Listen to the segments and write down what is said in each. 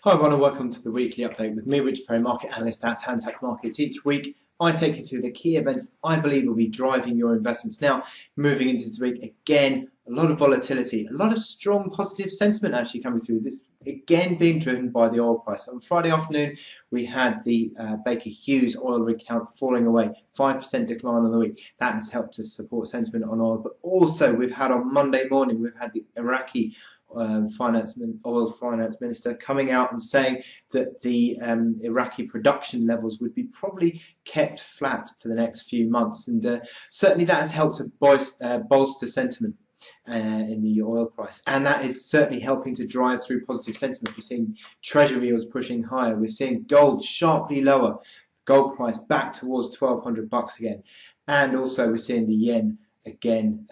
Hi everyone and welcome to the weekly update with me, Rich Perry, market analyst at Hantac Markets. Each week I take you through the key events I believe will be driving your investments. Now, moving into this week, again, a lot of volatility, a lot of strong positive sentiment actually coming through. This again being driven by the oil price. On Friday afternoon, we had the Baker Hughes oil rig count falling away, 5% decline on the week. That has helped to support sentiment on oil. But also, we've had on Monday morning, we've had the Iraqi oil finance minister coming out and saying that the Iraqi production levels would be probably kept flat for the next few months, and certainly that has helped to bolster sentiment in the oil price, and that is certainly helping to drive through positive sentiment. We're seeing treasury yields pushing higher. We're seeing gold sharply lower, gold price back towards $1,200 again, and also we're seeing the yen again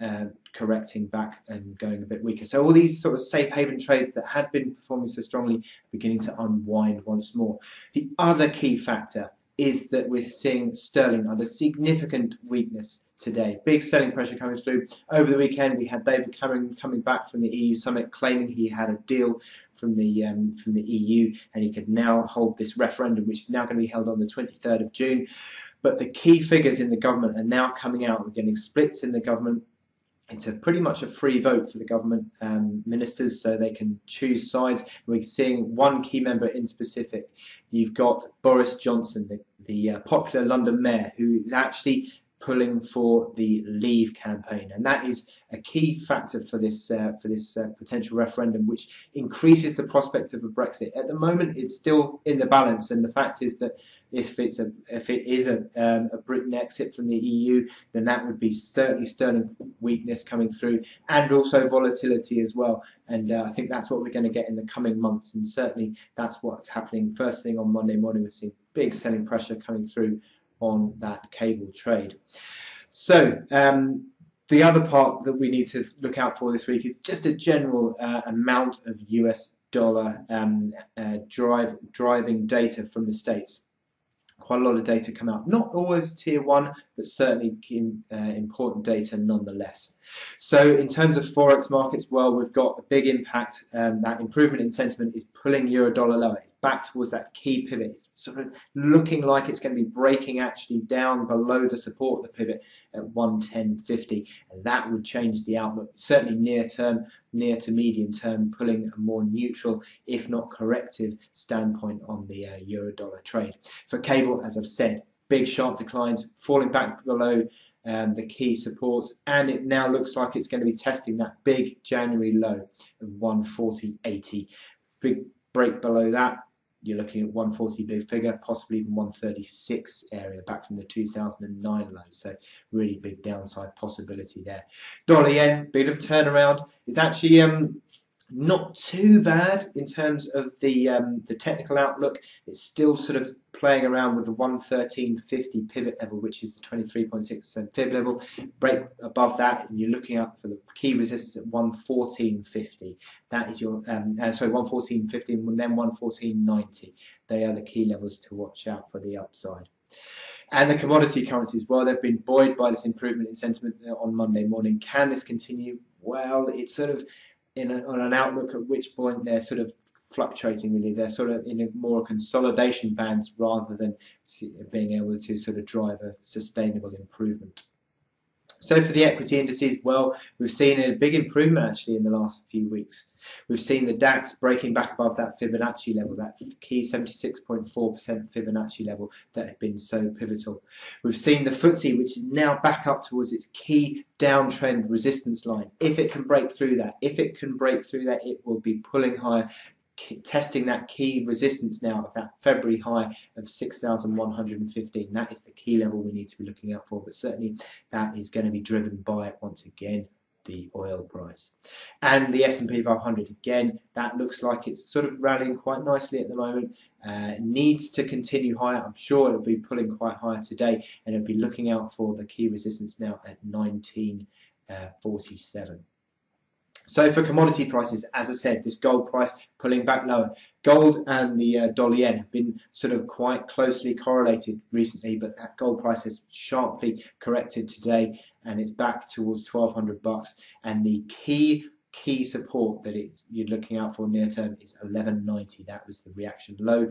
correcting back and going a bit weaker. So all these sort of safe haven trades that had been performing so strongly are beginning to unwind once more. The other key factor is that we're seeing sterling under significant weakness today. Big selling pressure coming through. Over the weekend, we had David Cameron coming back from the EU summit, claiming he had a deal from the EU, and he could now hold this referendum, which is now going to be held on the 23rd of June. But the key figures in the government are now coming out. We're getting splits in the government. It's pretty much a free vote for the government ministers, so they can choose sides. We're seeing one key member in specific. You've got Boris Johnson, the popular London mayor, who is actually pulling for the Leave campaign, and that is a key factor for this potential referendum, which increases the prospect of a Brexit. At the moment, it's still in the balance, and the fact is that if it is a Britain exit from the EU, then that would be certainly sterling weakness coming through, and also volatility as well. And I think that's what we're going to get in the coming months, and certainly that's what's happening. First thing on Monday morning, we're seeing big selling pressure coming through on that cable trade. So the other part that we need to look out for this week is just a general amount of US dollar driving data from the States. Quite a lot of data come out, not always tier one, but certainly important data nonetheless. So in terms of forex markets, well, we've got a big impact. That improvement in sentiment is pulling euro dollar lower. It's back towards that key pivot. It's sort of looking like it's going to be breaking actually down below the support of the pivot at 110.50, and that would change the outlook, certainly near to medium term, pulling a more neutral, if not corrective, standpoint on the euro dollar trade. For cable, as I've said, big sharp declines, falling back below the key supports, and it now looks like it's going to be testing that big January low of 140.80. Big break below that, you're looking at 140 blue figure, possibly even 136 area, back from the 2009 low. So really big downside possibility there. Dollar yen, bit of turnaround. It's actually not too bad in terms of the technical outlook. It's still sort of playing around with the 113.50 pivot level, which is the 23.6% fib level. Break above that, and you're looking out for the key resistance at 114.50. That is your 114.50, and then 114.90. They are the key levels to watch out for the upside. And the commodity currencies, well, they've been buoyed by this improvement in sentiment on Monday morning. Can this continue? Well, it's sort of on an outlook at which point they're sort of fluctuating, really. They're sort of in a more consolidation bands rather than being able to sort of drive a sustainable improvement. So for the equity indices, well, we've seen a big improvement actually in the last few weeks. We've seen the DAX breaking back above that Fibonacci level, that key 76.4% Fibonacci level that had been so pivotal. We've seen the FTSE, which is now back up towards its key downtrend resistance line. If it can break through that, it will be pulling higher, testing that key resistance now of that February high of 6,115. That is the key level we need to be looking out for, but certainly that is going to be driven by, once again, the oil price. And the S&P 500, again, that looks like it's sort of rallying quite nicely at the moment. Needs to continue higher. I'm sure it'll be pulling quite higher today, and it'll be looking out for the key resistance now at 1947. So for commodity prices, as I said, this gold price pulling back lower. Gold and the dollar yen have been sort of quite closely correlated recently, but that gold price has sharply corrected today, and it's back towards $1,200. And the key key support that you're looking out for near term is 11.90. That was the reaction low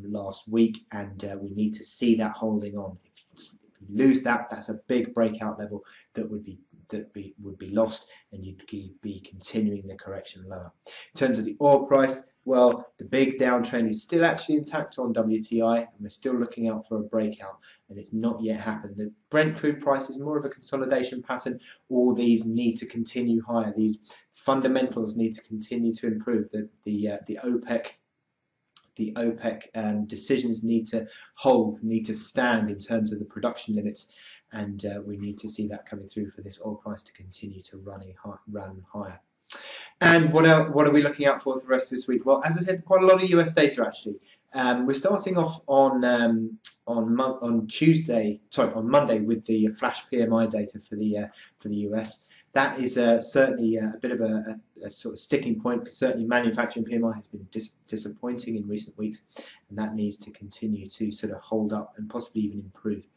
last week, and we need to see that holding on. If you lose that, that's a big breakout level that would be lost, and you'd be continuing the correction lower. In terms of the oil price, well, the big downtrend is still actually intact on WTI, and we're still looking out for a breakout, and it's not yet happened. The Brent crude price is more of a consolidation pattern. All these need to continue higher. These fundamentals need to continue to improve. The OPEC decisions need to stand in terms of the production limits, and we need to see that coming through for this oil price to continue to run higher. And what are we looking out for the rest of this week? Well, as I said, quite a lot of US data actually. We're starting off on Monday with the flash PMI data for the US. That is certainly a bit of a sort of sticking point, because certainly manufacturing PMI has been disappointing in recent weeks, and that needs to continue to sort of hold up and possibly even improve.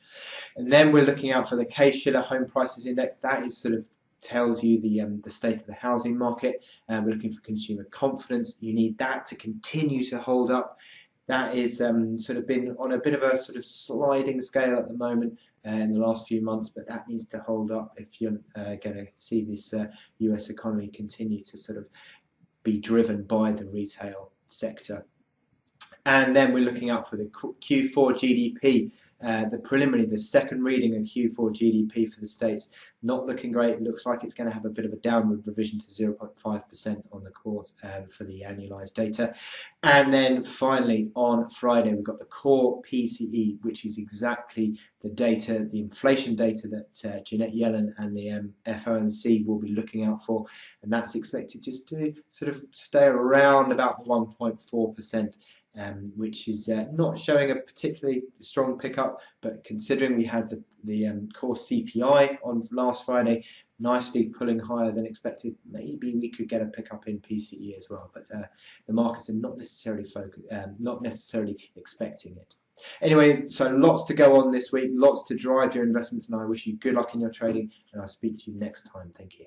And then we're looking out for the Case-Shiller Home Prices Index. That is sort of tells you the state of the housing market. We're looking for consumer confidence. You need that to continue to hold up. That is sort of been on a bit of a sort of sliding scale at the moment in the last few months, but that needs to hold up if you're going to see this US economy continue to sort of be driven by the retail sector. And then we're looking out for the Q4 GDP. The second reading of Q4 GDP for the States, not looking great. It looks like it's going to have a bit of a downward revision to 0.5% on the quarter for the annualized data. And then finally on Friday, we've got the core PCE, which is exactly the data, the inflation data that Janet Yellen and the FOMC will be looking out for. And that's expected just to sort of stay around about the 1.4%. Which is not showing a particularly strong pickup, but considering we had the core CPI on last Friday, nicely pulling higher than expected, maybe we could get a pickup in PCE as well. But the markets are not necessarily expecting it. Anyway, so lots to go on this week, lots to drive your investments, and I wish you good luck in your trading, and I'll speak to you next time. Thank you.